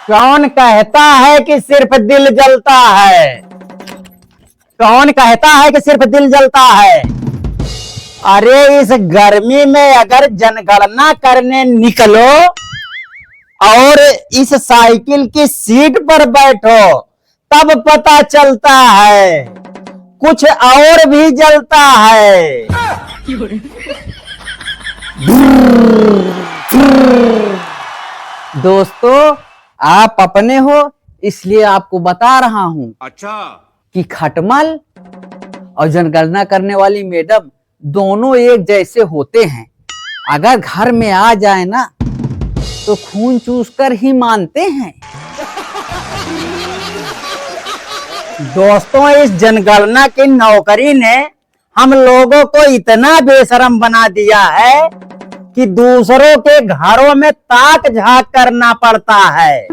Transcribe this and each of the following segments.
कौन कहता है कि सिर्फ दिल जलता है? कौन कहता है कि सिर्फ दिल जलता है? अरे इस गर्मी में अगर जनगणना करने निकलो और इस साइकिल की सीट पर बैठो तब पता चलता है कुछ और भी जलता है। दोस्तों, आप अपने हो इसलिए आपको बता रहा हूं अच्छा कि खटमल और जनगणना करने वाली मैडम दोनों एक जैसे होते हैं। अगर घर में आ जाए ना तो खून चूस कर ही मानते हैं। दोस्तों, इस जनगणना की नौकरी ने हम लोगों को इतना बेशरम बना दिया है कि दूसरों के घरों में ताक झांक करना पड़ता है।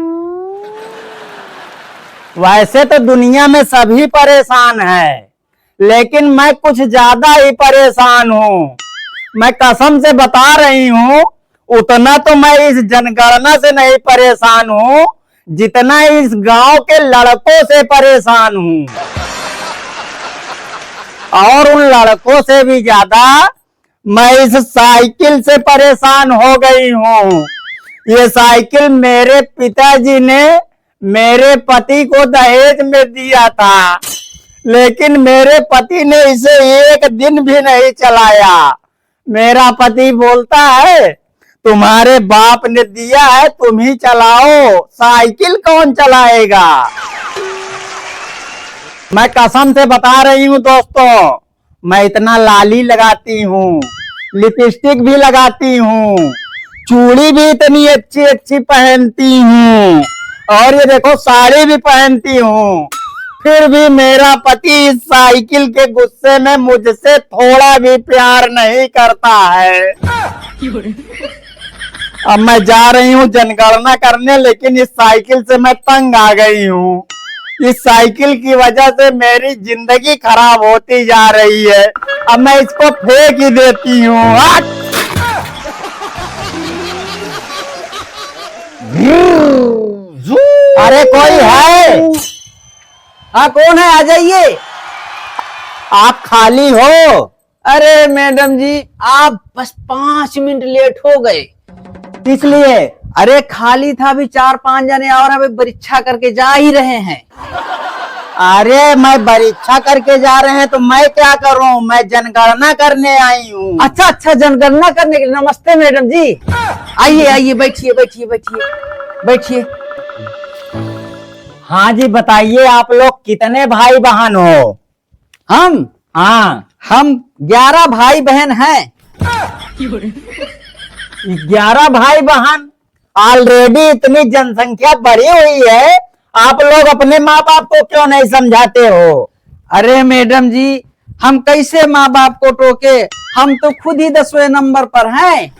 वैसे तो दुनिया में सभी परेशान हैं, लेकिन मैं कुछ ज्यादा ही परेशान हूँ। मैं कसम से बता रही हूँ, उतना तो मैं इस जनगणना से नहीं परेशान हूँ जितना इस गांव के लड़कों से परेशान हूँ। और उन लड़कों से भी ज्यादा मैं इस साइकिल से परेशान हो गई हूँ। ये साइकिल मेरे पिताजी ने मेरे पति को दहेज में दिया था, लेकिन मेरे पति ने इसे एक दिन भी नहीं चलाया। मेरा पति बोलता है तुम्हारे बाप ने दिया है, तुम ही चलाओ, साइकिल कौन चलाएगा। मैं कसम से बता रही हूँ दोस्तों, मैं इतना लाली लगाती हूँ, लिपस्टिक भी लगाती हूँ, चूड़ी भी इतनी अच्छी अच्छी पहनती हूँ, और ये देखो साड़ी भी पहनती हूँ, फिर भी मेरा पति इस साइकिल के गुस्से में मुझसे थोड़ा भी प्यार नहीं करता है। अब मैं जा रही हूँ जनगणना करने, लेकिन इस साइकिल से मैं तंग आ गई हूँ। इस साइकिल की वजह से मेरी जिंदगी खराब होती जा रही है। अब मैं इसको फेंक ही देती हूँ। अरे कोई है? हाँ, कौन है? आ जाइए। आप खाली हो? अरे मैडम जी, आप बस 5 मिनट लेट हो गए। किस लिए? अरे खाली था, अभी 4-5 जने और अभी परीक्षा करके जा ही रहे हैं। अरे मैं परीक्षा करके जा रहे हैं तो मैं क्या करूं? मैं जनगणना करने आई हूँ। अच्छा अच्छा, जनगणना करने के लिए। नमस्ते मैडम जी, आइए आइए, बैठिए बैठिए बैठिए बैठिए। हाँ जी, बताइए आप लोग कितने भाई बहन हो? हम हाँ, हम 11 भाई बहन हैं। 11 भाई बहन। ऑलरेडी इतनी जनसंख्या बढ़ी हुई है, आप लोग अपने माँ बाप को क्यों नहीं समझाते हो? अरे मैडम जी, हम कैसे माँ बाप को टोके, हम तो खुद ही 10वें नंबर पर हैं।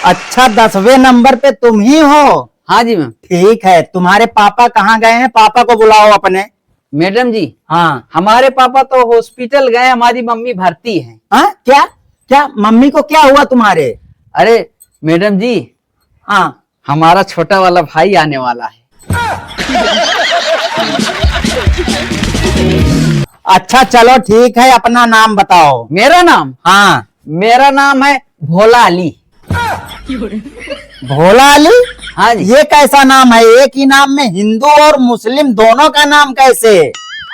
अच्छा, 10वें नंबर पे तुम ही हो? हाँ जी मैम। ठीक है, तुम्हारे पापा कहाँ गए हैं? पापा को बुलाओ अपने। मैडम जी, हाँ। हमारे पापा तो हॉस्पिटल गए, हमारी मम्मी भर्ती है। हाँ, क्या क्या मम्मी को क्या हुआ तुम्हारे? अरे मैडम जी, हाँ, हमारा छोटा वाला भाई आने वाला है। अच्छा चलो ठीक है, अपना नाम बताओ। मेरा नाम? हाँ, मेरा नाम है भोला अली। भोला अली? हाँ जी। ये कैसा नाम है? एक ही नाम में हिंदू और मुस्लिम दोनों का नाम कैसे?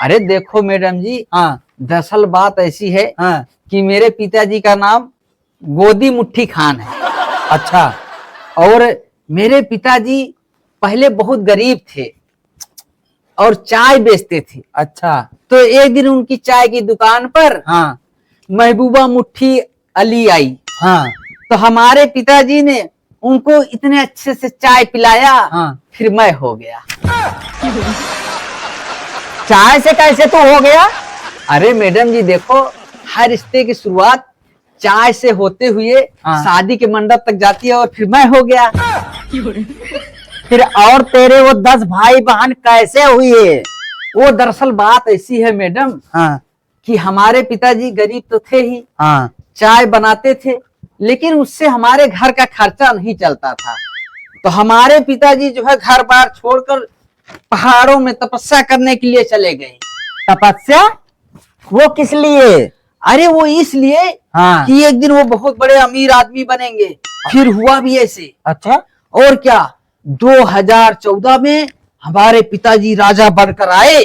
अरे देखो मैडम जी, हाँ दरअसल बात ऐसी है हाँ। कि मेरे पिताजी का नाम गोदी मुट्ठी खान है। अच्छा। और मेरे पिताजी पहले बहुत गरीब थे और चाय बेचते थे। अच्छा। तो एक दिन उनकी चाय की दुकान पर हाँ महबूबा मुट्ठी अली आई। हाँ। तो हमारे पिताजी ने उनको इतने अच्छे से चाय पिलाया। हाँ। फिर मैं हो गया। चाय से कैसे तो हो गया? अरे मैडम जी देखो, हर रिश्ते की शुरुआत चाय से होते हुए हाँ। शादी के मंडप तक जाती है और फिर मैं हो गया। फिर और तेरे वो 10 भाई बहन कैसे हुए? वो दरअसल बात ऐसी है मैडम हाँ कि हमारे पिताजी गरीब तो थे ही, हाँ। चाय बनाते थे, लेकिन उससे हमारे घर का खर्चा नहीं चलता था। तो हमारे पिताजी जो है घर बार छोड़कर पहाड़ों में तपस्या करने के लिए चले गए। तपस्या? वो किस लिए? अरे वो इसलिए हाँ। कि एक दिन वो बहुत बड़े अमीर आदमी बनेंगे। फिर हुआ भी ऐसे। अच्छा। और क्या, 2014 में हमारे पिताजी राजा बनकर आए।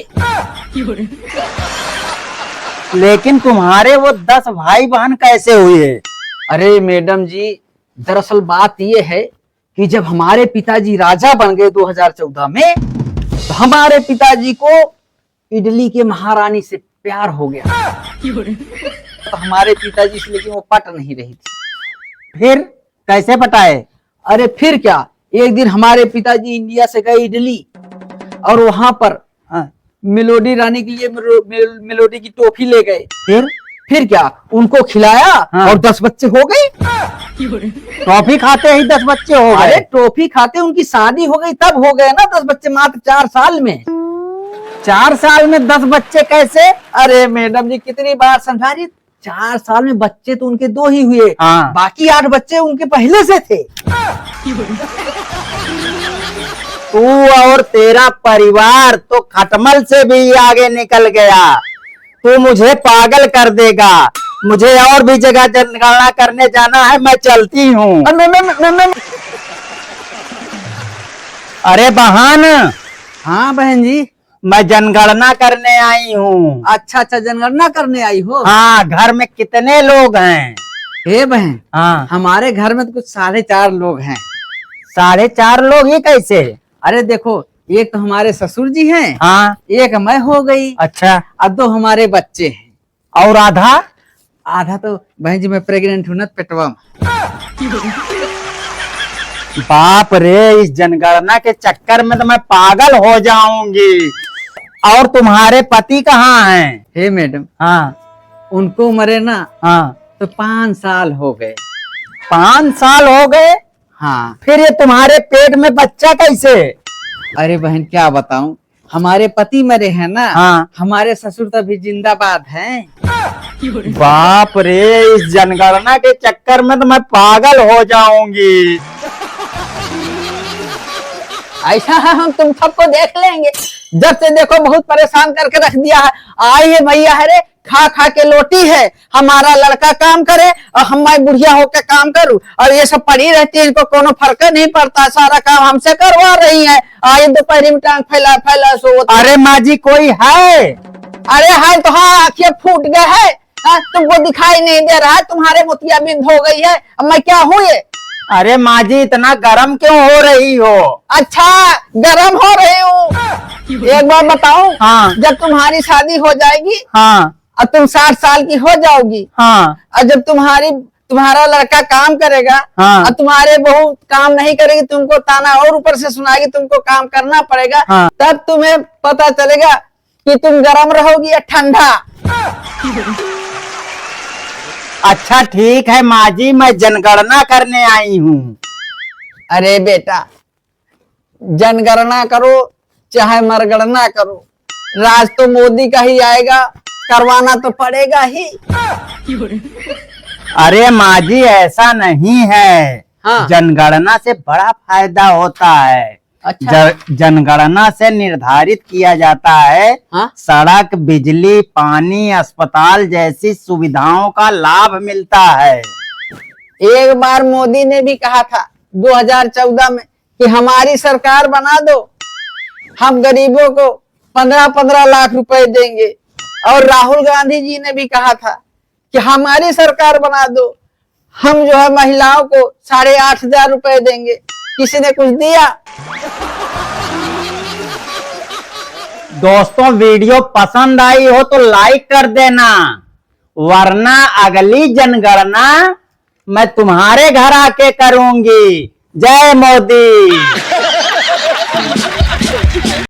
लेकिन तुम्हारे वो 10 भाई बहन कैसे हुए? अरे मैडम जी, दरअसल बात ये है कि जब हमारे पिताजी राजा बन गए 2014 में, तो हमारे पिताजी को इडली के महारानी से प्यार हो गया। तो हमारे पिताजी से लेकिन वो पट नहीं रही थी। फिर कैसे पटाए? अरे फिर क्या, एक दिन हमारे पिताजी इंडिया से गए इडली, और वहां पर हाँ। मेलोडी रानी के लिए मेलोडी की टॉफी ले गए। फिर क्या, उनको खिलाया। हाँ। और 10 बच्चे हो गए। टॉफी खाते ही 10 बच्चे हो अरे गए? टॉफी खाते उनकी शादी हो गई तब हो गए ना 10 बच्चे, मात्र 4 साल में। 4 साल में 10 बच्चे कैसे? अरे मैडम जी, कितनी बार समझा रही, 4 साल में बच्चे तो उनके 2 ही हुए। हाँ। बाकी 8 बच्चे उनके पहले से थे। तू और तेरा परिवार तो खटमल से भी आगे निकल गया। तू मुझे पागल कर देगा। मुझे और भी जगह जनगणना करने जाना है, मैं चलती हूँ। अरे बहन। हाँ बहन जी। मैं जनगणना करने आई हूँ। अच्छा, जनगणना करने आई हो? हाँ। घर में कितने लोग हैं? हे बहन, हाँ। हमारे घर में तो कुछ 4.5 लोग हैं। 4.5 लोग ही कैसे? अरे देखो, एक तो हमारे ससुर जी हैं। हाँ। एक मैं हो गई। अच्छा। अब 2 हमारे बच्चे हैं। और आधा? आधा तो बहन जी मैं प्रेग्नेंट हूं ना पेटवा में। बाप रे, इस जनगणना के चक्कर में तो मैं पागल हो जाऊंगी। और तुम्हारे पति कहाँ हैं? हे मैडम, हाँ। उनको मरे ना हाँ। तो 5 साल हो गए। 5 साल हो गए? हाँ। फिर ये तुम्हारे पेट में बच्चा कैसे? अरे बहन क्या बताऊं, हमारे पति मरे हैं ना। हाँ। हमारे ससुर तो अभी जिंदाबाद हैं। बाप रे, इस जनगणना के चक्कर में तो मैं पागल हो जाऊंगी। ऐसा है, हम तुम सबको देख लेंगे। जब से देखो बहुत परेशान करके रख दिया है। आई है भैया, है रे, खा खा के लोटी है। हमारा लड़का काम करे और हम मैं बुढ़िया होकर काम करूं, और ये सब पड़ी रहती है, इनको कोनो फर्क नहीं पड़ता। सारा काम हमसे करवा रही है। आई दोपहर में टांग फैला फैला सो। अरे माँ जी, कोई है? अरे है तो हाँ, आंखें फूट गए है। तुमको दिखाई नहीं दे रहा है, तुम्हारे मोतियाबिंद हो गई है। अब मैं क्या हूँ ये? अरे माँ जी, इतना गर्म क्यों हो रही हो? अच्छा, गरम हो रही हूँ। एक बार बताऊं? हाँ। जब तुम्हारी शादी हो जाएगी, हाँ। और तुम 60 साल की हो जाओगी, हाँ। और जब तुम्हारा लड़का काम करेगा, हाँ। और तुम्हारे बहू काम नहीं करेगी, तुमको ताना और ऊपर से सुनाएगी, तुमको काम करना पड़ेगा। हाँ। तब तुम्हें पता चलेगा कि तुम गरम रहोगी या ठंडा। अच्छा ठीक है माँ जी, मैं जनगणना करने आई हूँ। अरे बेटा, जनगणना करो चाहे मरगणना करो, राज तो मोदी का ही आएगा, करवाना तो पड़ेगा ही। अरे माँ जी, ऐसा नहीं है। हाँ। जनगणना से बड़ा फायदा होता है। अच्छा। जनगणना से निर्धारित किया जाता है। हाँ? सड़क, बिजली, पानी, अस्पताल जैसी सुविधाओं का लाभ मिलता है। एक बार मोदी ने भी कहा था 2014 में कि हमारी सरकार बना दो, हम गरीबों को 15-15 लाख रुपए देंगे। और राहुल गांधी जी ने भी कहा था कि हमारी सरकार बना दो, हम जो है महिलाओं को 8,500 रुपए देंगे। किसी ने कुछ दिया? दोस्तों, वीडियो पसंद आई हो तो लाइक कर देना, वरना अगली जनगणना मैं तुम्हारे घर आके करूंगी। जय मोदी।